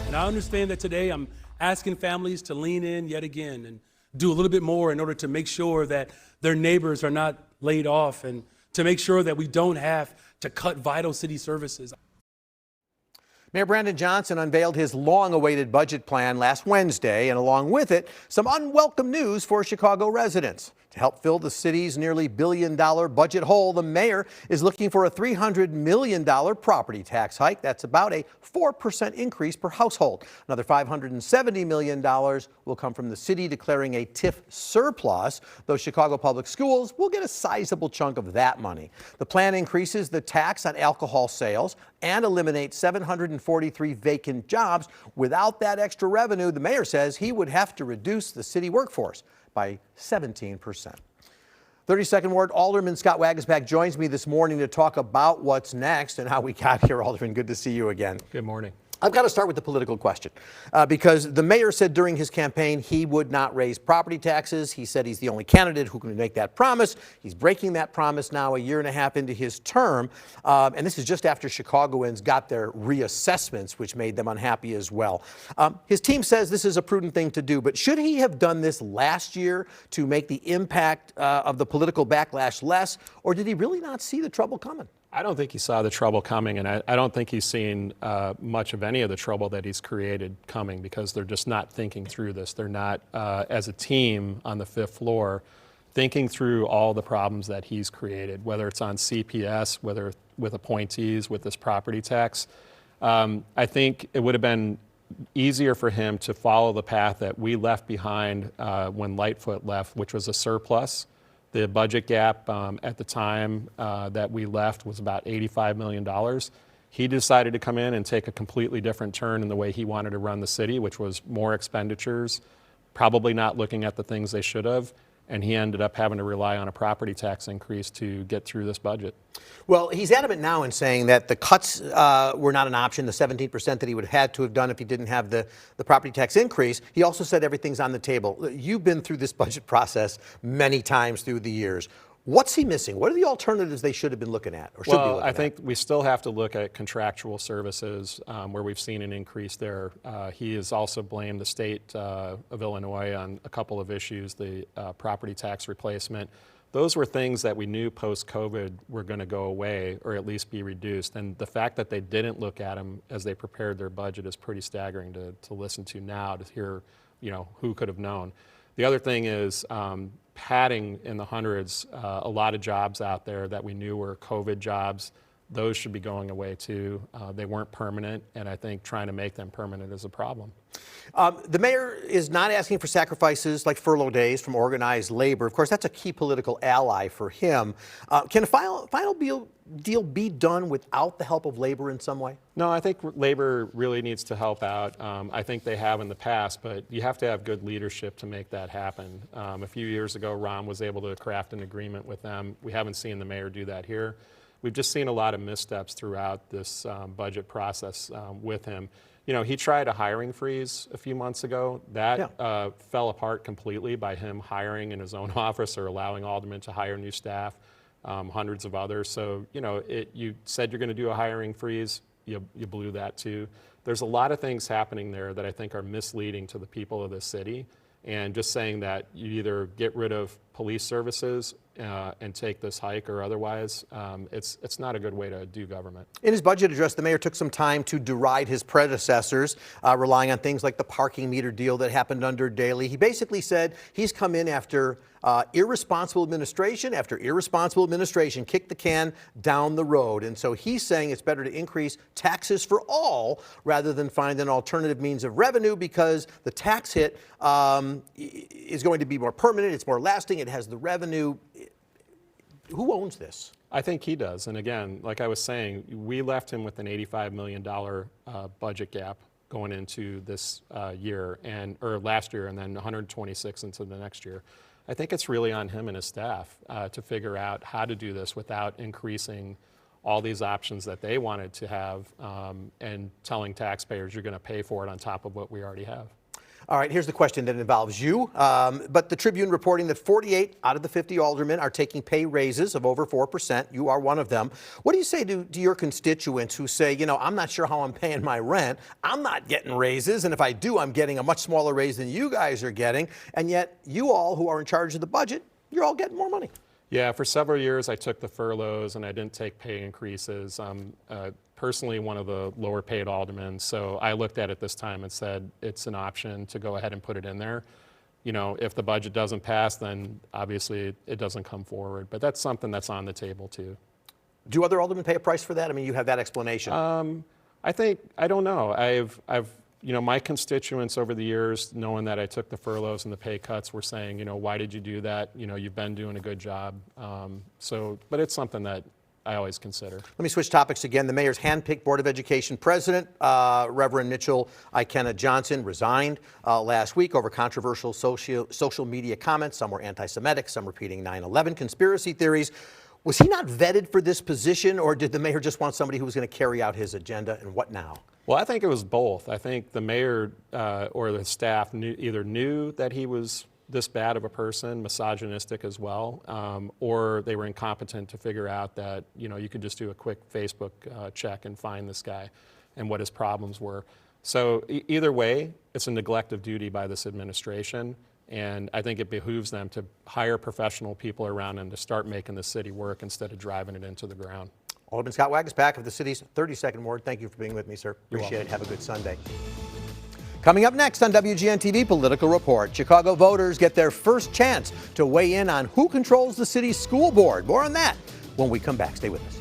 And I understand that today I'm asking families to lean in yet again and do a little bit more in order to make sure that their neighbors are not laid off and to make sure that we don't have to cut vital city services. Mayor Brandon Johnson unveiled his long-awaited budget plan last Wednesday, and along with it, some unwelcome news for Chicago residents. To help fill the city's nearly billion-dollar budget hole, the mayor is looking for a $300 million property tax hike. That's about a 4% increase per household. Another $570 million will come from the city declaring a TIF surplus, though Chicago Public Schools will get a sizable chunk of that money. The plan increases the tax on alcohol sales and eliminates 743 vacant jobs. Without that extra revenue, the mayor says he would have to reduce the city workforce by 17%. 32nd Ward Alderman Scott Waguespack joins me this morning to talk about what's next and how we got here. Alderman, good to see you again. Good morning. I've got to start with the political question because the mayor said during his campaign he would not raise property taxes. He said he's the only candidate who can make that promise. He's breaking that promise now a year and a half into his term. And this is just after Chicagoans got their reassessments, which made them unhappy as well. His team says this is a prudent thing to do, but should he have done this last year to make the impact of the political backlash less, or did he really not see the trouble coming? I don't think he saw the trouble coming, and I don't think he's seen much of any of the trouble that he's created coming because they're just not thinking through this. They're not, as a team on the fifth floor, thinking through all the problems that he's created, whether it's on CPS, whether with appointees, with this property tax. I think it would have been easier for him to follow the path that we left behind when Lightfoot left, which was a surplus. The budget gap at the time that we left was about $85 million. He decided to come in and take a completely different turn in the way he wanted to run the city, which was more expenditures, probably not looking at the things they should have, and he ended up having to rely on a property tax increase to get through this budget. Well, he's adamant now in saying that the cuts were not an option, the 17% that he would have had to have done if he didn't have the property tax increase. He also said everything's on the table. You've been through this budget process many times through the years. What's he missing? What are the alternatives they should have been looking at or should be looking at? I think we still have to look at contractual services where we've seen an increase there. He has also blamed the state of Illinois on a couple of issues, the property tax replacement. Those were things that we knew post-COVID were going to go away or at least be reduced. And the fact that they didn't look at them as they prepared their budget is pretty staggering to listen to now, to hear, who could have known. The other thing is padding in the hundreds, a lot of jobs out there that we knew were COVID jobs. Those should be going away too. They weren't permanent, and I think trying to make them permanent is a problem. The mayor is not asking for sacrifices like furlough days from organized labor. Of course, that's a key political ally for him. Can a final deal be done without the help of labor in some way? No, I think labor really needs to help out. I think they have in the past, but you have to have good leadership to make that happen. A few years ago, Ron was able to craft an agreement with them. We haven't seen the mayor do that here. We've just seen a lot of missteps throughout this budget process with him. He tried a hiring freeze a few months ago. That fell apart completely by him hiring in his own office or allowing aldermen to hire new staff, hundreds of others. So, you said you're going to do a hiring freeze. You blew that too. There's a lot of things happening there that I think are misleading to the people of this city. And just saying that you either get rid of police services and take this hike or otherwise, it's not a good way to do government. In his budget address, the mayor took some time to deride his predecessors, relying on things like the parking meter deal that happened under Daley. He basically said he's come in after irresponsible administration after irresponsible administration kicked the can down the road. And so he's saying it's better to increase taxes for all rather than find an alternative means of revenue because the tax hit is going to be more permanent, it's more lasting, it has the revenue. Who owns this? I think he does. And again, like I was saying, we left him with an $85 million budget gap going into this year or last year, and then 126 into the next year. I think it's really on him and his staff to figure out how to do this without increasing all these options that they wanted to have and telling taxpayers you're going to pay for it on top of what we already have. All right, here's the question that involves you. But the Tribune reporting that 48 out of the 50 aldermen are taking pay raises of over 4%. You are one of them. What do you say to your constituents who say, you know, I'm not sure how I'm paying my rent. I'm not getting raises. And if I do, I'm getting a much smaller raise than you guys are getting. And yet you all who are in charge of the budget, you're all getting more money. Yeah, for several years I took the furloughs and I didn't take pay increases. Personally one of the lower paid aldermen, so I looked at it this time and said it's an option to go ahead and put it in there. You know, if the budget doesn't pass, then obviously it doesn't come forward, but that's something that's on the table too. Do other aldermen pay a price for that? I mean, you have that explanation. I don't know. You know, my constituents over the years, knowing that I took the furloughs and the pay cuts, were saying, you know, why did you do that? You know, you've been doing a good job. But it's something that I always consider. Let me switch topics again. The mayor's handpicked Board of Education president, Reverend Mitchell Ikenna Johnson, resigned last week over controversial social media comments. Some were anti-Semitic, some repeating 9/11 conspiracy theories. Was he not vetted for this position, or did the mayor just want somebody who was going to carry out his agenda, and what now? Well, I think it was both. I think the mayor or the staff either knew that he was this bad of a person, misogynistic as well, or they were incompetent to figure out that, you know, you could just do a quick Facebook check and find this guy and what his problems were. So either way, it's a neglect of duty by this administration, and I think it behooves them to hire professional people around and to start making the city work instead of driving it into the ground. Alderman Scott Waguespack of the city's 32nd Ward, thank you for being with me, sir. Appreciate it. Have a good Sunday. Coming up next on WGN-TV Political Report, Chicago voters get their first chance to weigh in on who controls the city's school board. More on that when we come back. Stay with us.